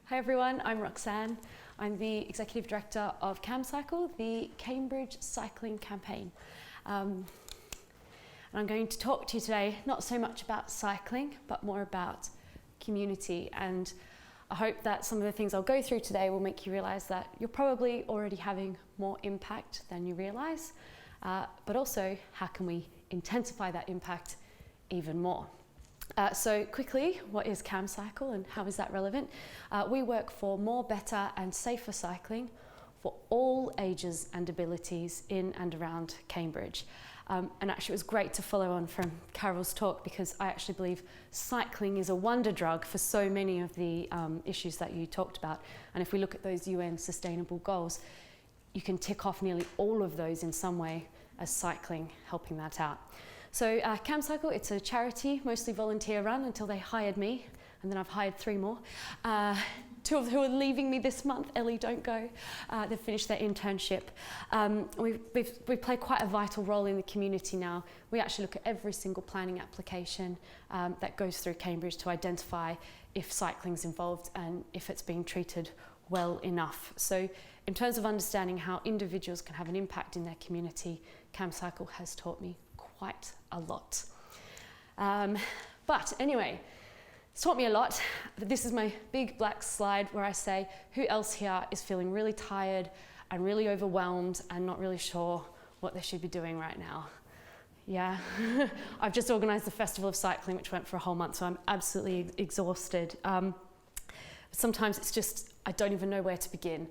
Hi everyone, I'm Roxanne. I'm the Executive Director of CAMCYCLE, the Cambridge Cycling Campaign. And I'm going to talk to you today not so much about cycling, but more about community. And I hope that some of the things I'll go through today will make you realise that you're probably already having more impact than you realise, but also how can we intensify that impact even more. So quickly, what is CAMCYCLE and how is that relevant? We work for more, better and safer cycling for all ages and abilities in and around Cambridge. And actually it was great to follow on from Carol's talk, because I actually believe cycling is a wonder drug for so many of the issues that you talked about. And if we look at those UN Sustainable Goals, you can tick off nearly all of those in some way as cycling helping that out. So CAMCYCLE, it's a charity, mostly volunteer run until they hired me, and then I've hired 3 more. 2 of who are leaving me this month. Ellie, don't go. They've finished their internship. We play quite a vital role in the community now. We actually look at every single planning application that goes through Cambridge to identify if cycling's involved and if it's being treated well enough. So in terms of understanding how individuals can have an impact in their community, CAMCYCLE has taught me quite a lot. But anyway, it's taught me a lot. This is my big black slide where I say, who else here is feeling really tired and really overwhelmed and not really sure what they should be doing right now? Yeah, I've just organised the Festival of Cycling, which went for a whole month, so I'm absolutely exhausted. Sometimes it's just, I don't even know where to begin.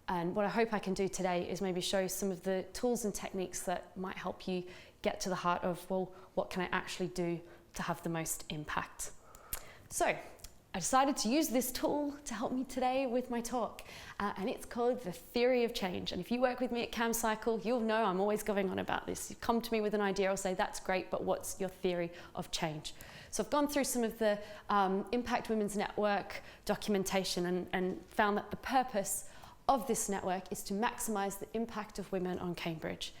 And what I hope I can do today is maybe show some of the tools and techniques that might help you get to the heart of, well, what can I actually do to have the most impact? So I decided to use this tool to help me today with my talk, and it's called the theory of change. And if you work with me at CAMCYCLE, you'll know I'm always going on about this. You come to me with an idea, I'll say, that's great, but what's your theory of change? So I've gone through some of the Impact Women's Network documentation and found that the purpose of this network is to maximise the impact of women on Cambridge.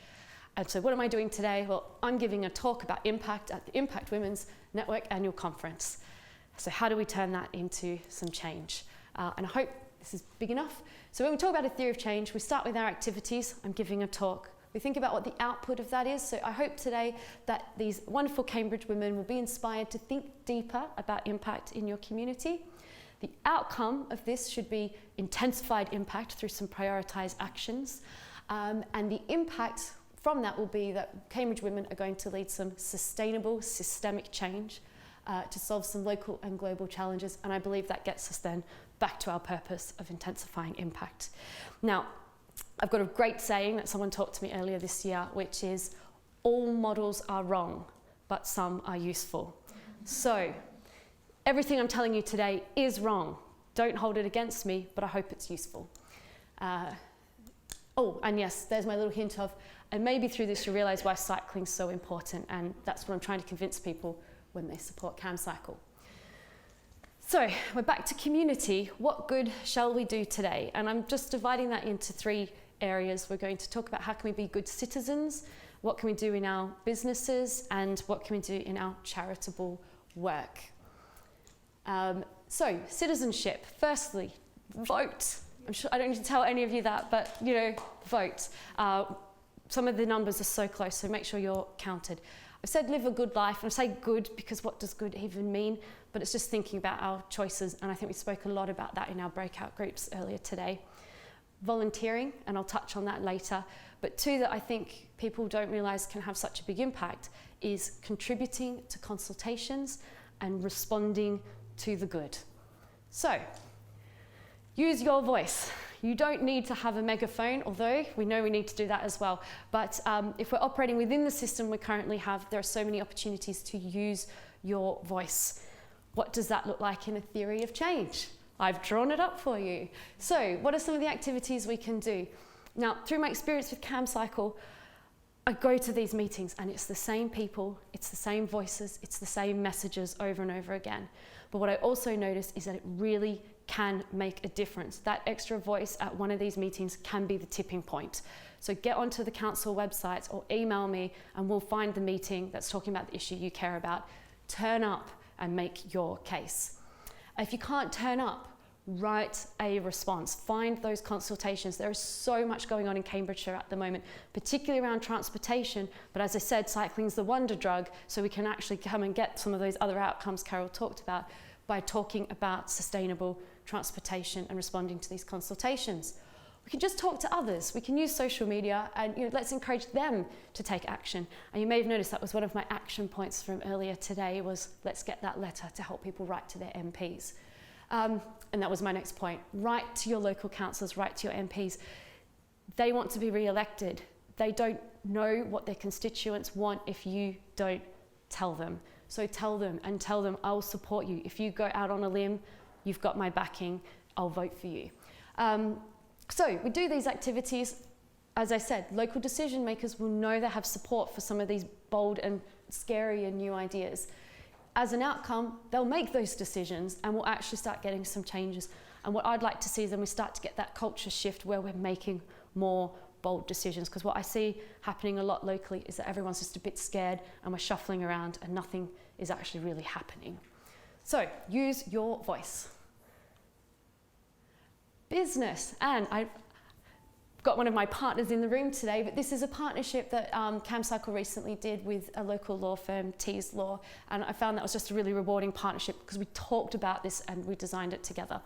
And so what am I doing today? Well, I'm giving a talk about impact at the Impact Women's Network Annual Conference. So how do we turn that into some change? And I hope this is big enough. So when we talk about a theory of change, we start with our activities. I'm giving a talk. We think about what the output of that is. So I hope today that these wonderful Cambridge women will be inspired to think deeper about impact in your community. The outcome of this should be intensified impact through some prioritised actions. And the impact from that will be that Cambridge women are going to lead some sustainable, systemic change to solve some local and global challenges. And I believe that gets us then back to our purpose of intensifying impact. Now, I've got a great saying that someone taught to me earlier this year, which is, all models are wrong, but some are useful. So everything I'm telling you today is wrong. Don't hold it against me, but I hope it's useful. Oh, and yes, there's my little hint of, and maybe through this you'll realise why cycling's so important, and that's what I'm trying to convince people when they support CAMCYCLE. So we're back to community. What good shall we do today? And I'm just dividing that into 3 areas. We're going to talk about how can we be good citizens, what can we do in our businesses, and what can we do in our charitable work. So citizenship. Firstly, vote. I'm sure I don't need to tell any of you that, but vote. Some of the numbers are so close, so make sure you're counted. I've said live a good life, and I say good because what does good even mean? But it's just thinking about our choices, and I think we spoke a lot about that in our breakout groups earlier today. Volunteering, and I'll touch on that later, but 2 that I think people don't realise can have such a big impact is contributing to consultations and responding to the good. So, use your voice. You don't need to have a megaphone, although we know we need to do that as well. But if we're operating within the system we currently have, there are so many opportunities to use your voice. What does that look like in a theory of change? I've drawn it up for you. So what are some of the activities we can do? Now, through my experience with CAMCYCLE, I go to these meetings and it's the same people, it's the same voices, it's the same messages over and over again. But what I also notice is that it really can make a difference. That extra voice at one of these meetings can be the tipping point. So get onto the council websites or email me and we'll find the meeting that's talking about the issue you care about. Turn up and make your case. If you can't turn up, write a response, find those consultations. There is so much going on in Cambridgeshire at the moment, particularly around transportation, but as I said, cycling's the wonder drug, so we can actually come and get some of those other outcomes Carol talked about by talking about sustainable transportation and responding to these consultations. We can just talk to others. We can use social media and let's encourage them to take action. And you may have noticed that was one of my action points from earlier today was let's get that letter to help people write to their MPs. And that was my next point. Write to your local councillors, write to your MPs. They want to be re-elected. They don't know what their constituents want if you don't tell them. So tell them and tell them, I'll support you. If you go out on a limb, you've got my backing, I'll vote for you. So we do these activities. As I said, local decision makers will know they have support for some of these bold and scary and new ideas. As an outcome, they'll make those decisions and we'll actually start getting some changes. And what I'd like to see is then we start to get that culture shift where we're making more bold decisions. Because what I see happening a lot locally is that everyone's just a bit scared and we're shuffling around and nothing is actually really happening. So use your voice. Business, and I've got one of my partners in the room today, but this is a partnership that CAMCYCLE recently did with a local law firm, Tees Law, and I found that was just a really rewarding partnership because we talked about this and we designed it together.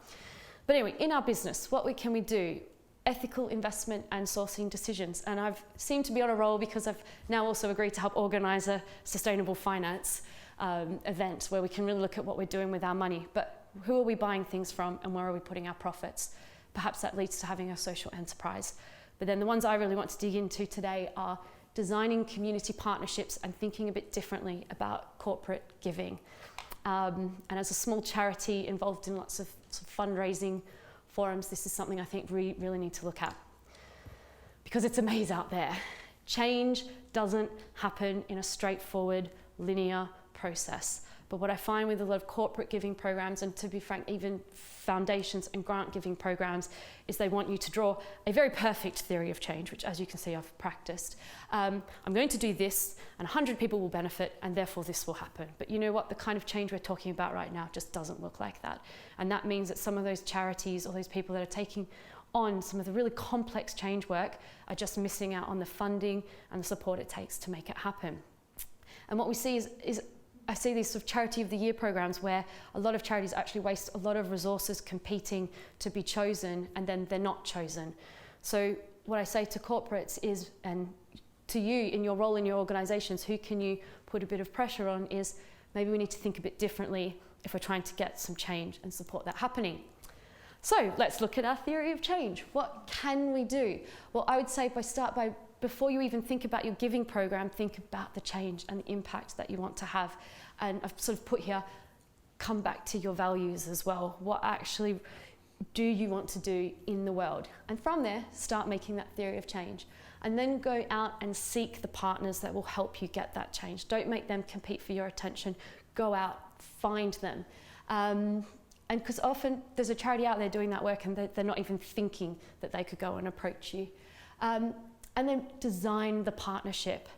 But anyway, in our business, what can we do? Ethical investment and sourcing decisions, and I've seemed to be on a roll because I've now also agreed to help organise a sustainable finance event where we can really look at what we're doing with our money, but who are we buying things from and where are we putting our profits? Perhaps that leads to having a social enterprise. But then the ones I really want to dig into today are designing community partnerships and thinking a bit differently about corporate giving. And as a small charity involved in lots of fundraising forums, this is something I think we really need to look at. Because it's a maze out there. Change doesn't happen in a straightforward, linear process. But what I find with a lot of corporate giving programs, and to be frank, even foundations and grant giving programs, is they want you to draw a very perfect theory of change, which as you can see I've practiced. I'm going to do this and 100 people will benefit and therefore this will happen. But you know what, the kind of change we're talking about right now just doesn't look like that. And that means that some of those charities or those people that are taking on some of the really complex change work are just missing out on the funding and the support it takes to make it happen. And what we see is I see these sort of charity of the year programs where a lot of charities actually waste a lot of resources competing to be chosen and then they're not chosen. So what I say to corporates is, and to you in your role in your organisations, who can you put a bit of pressure on is maybe we need to think a bit differently if we're trying to get some change and support that happening. So let's look at our theory of change. What can we do? Well, I would say before you even think about your giving program, think about the change and the impact that you want to have. And I've sort of put here, come back to your values as well. What actually do you want to do in the world? And from there, start making that theory of change. And then go out and seek the partners that will help you get that change. Don't make them compete for your attention. Go out, find them. And because often there's a charity out there doing that work and they're not even thinking that they could go and approach you. And then design the partnership.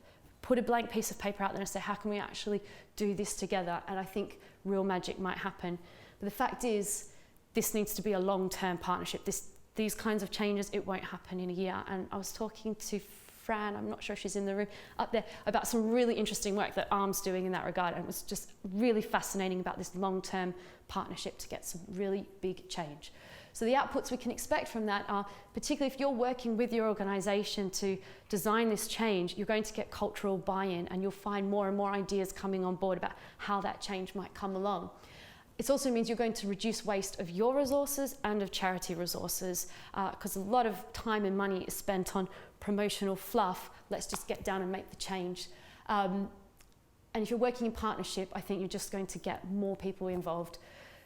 Put a blank piece of paper out there and say, how can we actually do this together? And I think real magic might happen. But the fact is, this needs to be a long-term partnership. These kinds of changes, it won't happen in a year. And I was talking to Fran, I'm not sure if she's in the room, up there, about some really interesting work that ARM's doing in that regard. And it was just really fascinating about this long-term partnership to get some really big change. So the outputs we can expect from that are, particularly if you're working with your organisation to design this change, you're going to get cultural buy-in and you'll find more and more ideas coming on board about how that change might come along. It also means you're going to reduce waste of your resources and of charity resources because a lot of time and money is spent on promotional fluff. Let's just get down and make the change. And if you're working in partnership, I think you're just going to get more people involved.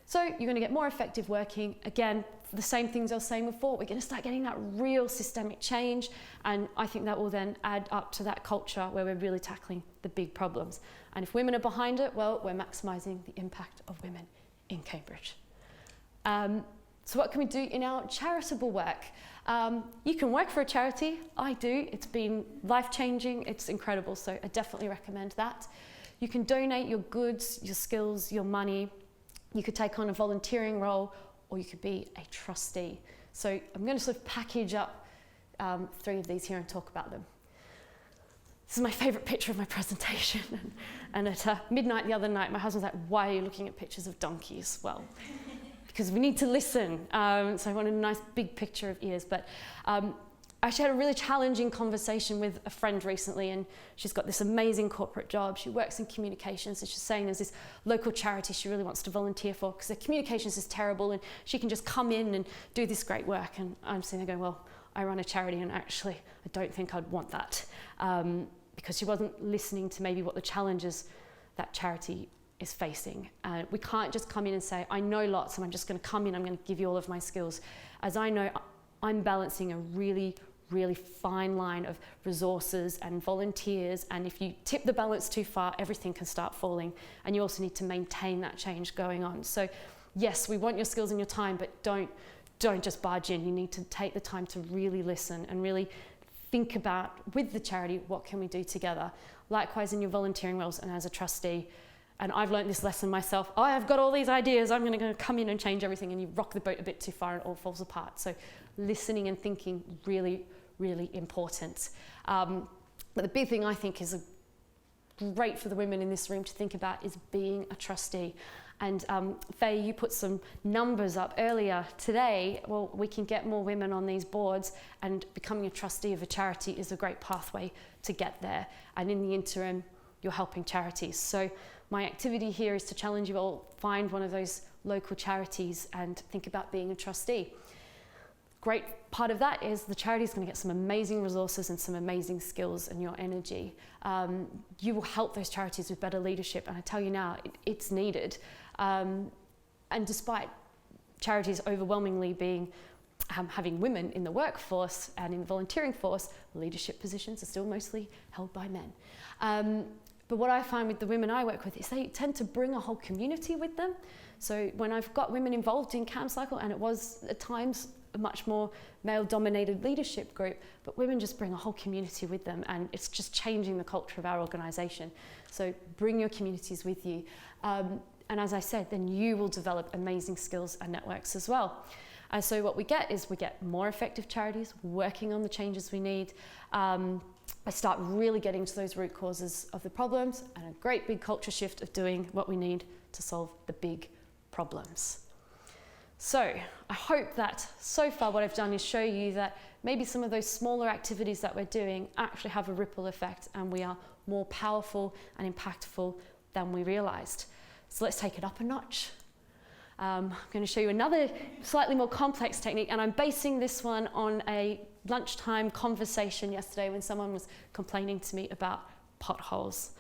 So you're going to get more effective working. Again, the same things I was saying before, we're going to start getting that real systemic change. And I think that will then add up to that culture where we're really tackling the big problems. And if women are behind it, well, we're maximising the impact of women in Cambridge. So what can we do in our charitable work? You can work for a charity. I do. It's been life-changing. It's incredible. So I definitely recommend that. You can donate your goods, your skills, your money. You could take on a volunteering role, or you could be a trustee. So I'm going to sort of package up 3 of these here and talk about them. This is my favourite picture of my presentation. And at midnight the other night, my husband was like, why are you looking at pictures of donkeys? Well, because we need to listen. So I wanted a nice big picture of ears. But I actually had a really challenging conversation with a friend recently, and she's got this amazing corporate job. She works in communications, and she's saying there's this local charity she really wants to volunteer for because their communications is terrible and she can just come in and do this great work. And I'm sitting there going, well, I run a charity and actually I don't think I'd want that, because she wasn't listening to maybe what the challenges that charity is facing. We can't just come in and say, I know lots and I'm just going to come in, I'm going to give you all of my skills. As I know, I'm balancing a really fine line of resources and volunteers, and if you tip the balance too far, everything can start falling, and you also need to maintain that change going on. So yes, we want your skills and your time, but don't just barge in. You need to take the time to really listen and really think about, with the charity, what can we do together? Likewise in your volunteering roles and as a trustee. And I've learned this lesson myself. I've got all these ideas, I'm going to come in and change everything, and you rock the boat a bit too far and it all falls apart. So listening and thinking, really important. But the big thing I think is great for the women in this room to think about is being a trustee. And Faye, you put some numbers up earlier today. Well, we can get more women on these boards, and becoming a trustee of a charity is a great pathway to get there. And in the interim, you're helping charities. So my activity here is to challenge you all, find one of those local charities and think about being a trustee. Great part of that is the charity is going to get some amazing resources and some amazing skills and your energy. You will help those charities with better leadership, and I tell you now, it's needed. And despite charities overwhelmingly being having women in the workforce and in the volunteering force, leadership positions are still mostly held by men. But what I find with the women I work with is they tend to bring a whole community with them. So when I've got women involved in CAMCYCLE, and it was at times a much more male-dominated leadership group, but women just bring a whole community with them, and it's just changing the culture of our organisation. So bring your communities with you. And as I said, then you will develop amazing skills and networks as well. And so what we get is we get more effective charities working on the changes we need. I start really getting to those root causes of the problems, and a great big culture shift of doing what we need to solve the big problems. So I hope that so far what I've done is show you that maybe some of those smaller activities that we're doing actually have a ripple effect, and we are more powerful and impactful than we realized. So let's take it up a notch. I'm going to show you another slightly more complex technique, and I'm basing this one on a lunchtime conversation yesterday when someone was complaining to me about potholes.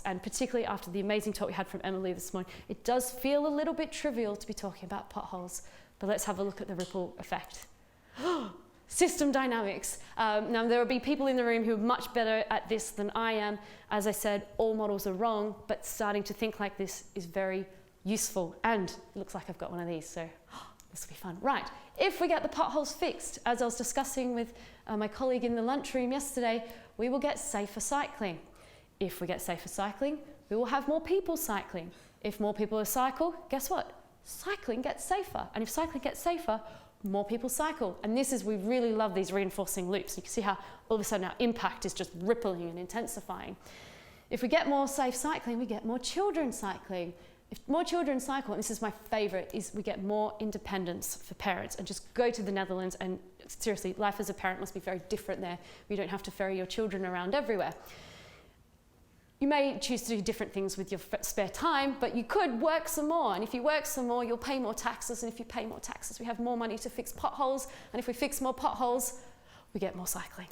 And particularly after the amazing talk we had from Emily this morning, it does feel a little bit trivial to be talking about potholes, but let's have a look at the ripple effect. System dynamics. Now there will be people in the room who are much better at this than I am. As I said, all models are wrong, but starting to think like this is very useful, and it looks like I've got one of these, so this will be fun. Right, if we get the potholes fixed, as I was discussing with my colleague in the lunchroom yesterday, we will get safer cycling. If we get safer cycling, we will have more people cycling. If more people cycle, guess what? Cycling gets safer. And if cycling gets safer, more people cycle. And this is, we really love these reinforcing loops. You can see how all of a sudden our impact is just rippling and intensifying. If we get more safe cycling, we get more children cycling. If more children cycle, and this is my favorite, is we get more independence for parents. And just go to the Netherlands, and seriously, life as a parent must be very different there. You don't have to ferry your children around everywhere. You may choose to do different things with your spare time, but you could work some more. And if you work some more, you'll pay more taxes. And if you pay more taxes, we have more money to fix potholes. And if we fix more potholes, we get more cycling.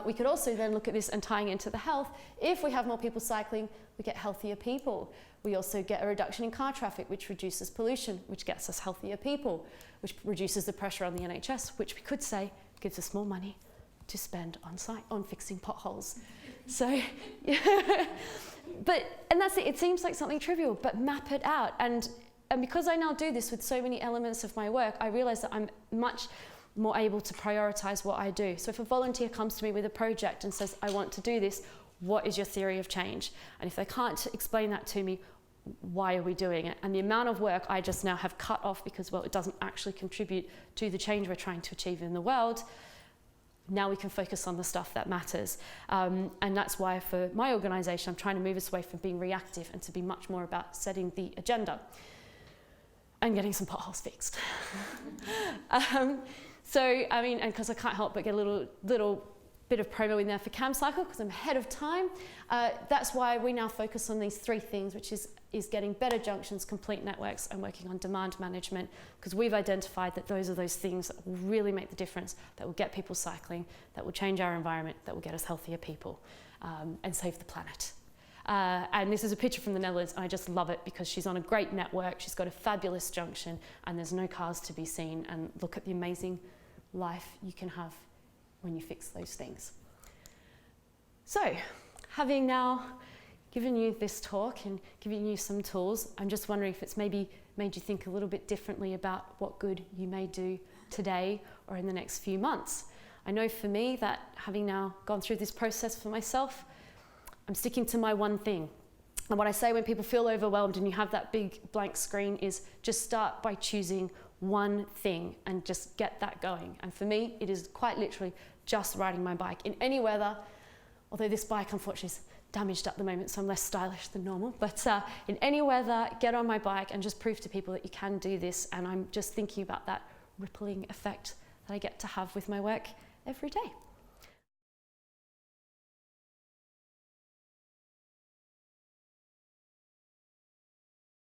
We could also then look at this and tying into the health. If we have more people cycling, we get healthier people. We also get a reduction in car traffic, which reduces pollution, which gets us healthier people, which reduces the pressure on the NHS, which we could say gives us more money to spend on fixing potholes. So, and that's it. It seems like something trivial, but map it out. And because I now do this with so many elements of my work, I realize that I'm much more able to prioritize what I do. So if a volunteer comes to me with a project and says, I want to do this, what is your theory of change? And if they can't explain that to me, why are we doing it? And the amount of work I just now have cut off because, well, it doesn't actually contribute to the change we're trying to achieve in the world. Now we can focus on the stuff that matters. And that's why for my organisation, I'm trying to move us away from being reactive and to be much more about setting the agenda and getting some potholes fixed. So, I mean, and because I can't help but get a little bit of promo in there for CAMCYCLE because I'm ahead of time. That's why we now focus on these 3 things, which is getting better junctions, complete networks, and working on demand management, because we've identified that those are those things that will really make the difference, that will get people cycling, that will change our environment, that will get us healthier people, and save the planet. And this is a picture from the Netherlands, and I just love it because she's on a great network, she's got a fabulous junction, and there's no cars to be seen, and look at the amazing life you can have when you fix those things. So, having now given you this talk and giving you some tools, I'm just wondering if it's maybe made you think a little bit differently about what good you may do today or in the next few months. I know for me that having now gone through this process for myself, I'm sticking to my one thing. And what I say when people feel overwhelmed and you have that big blank screen is just start by choosing one thing and just get that going. And for me, it is quite literally just riding my bike in any weather, although this bike unfortunately is damaged at the moment, so I'm less stylish than normal, but in any weather, get on my bike and just prove to people that you can do this. And I'm just thinking about that rippling effect that I get to have with my work every day.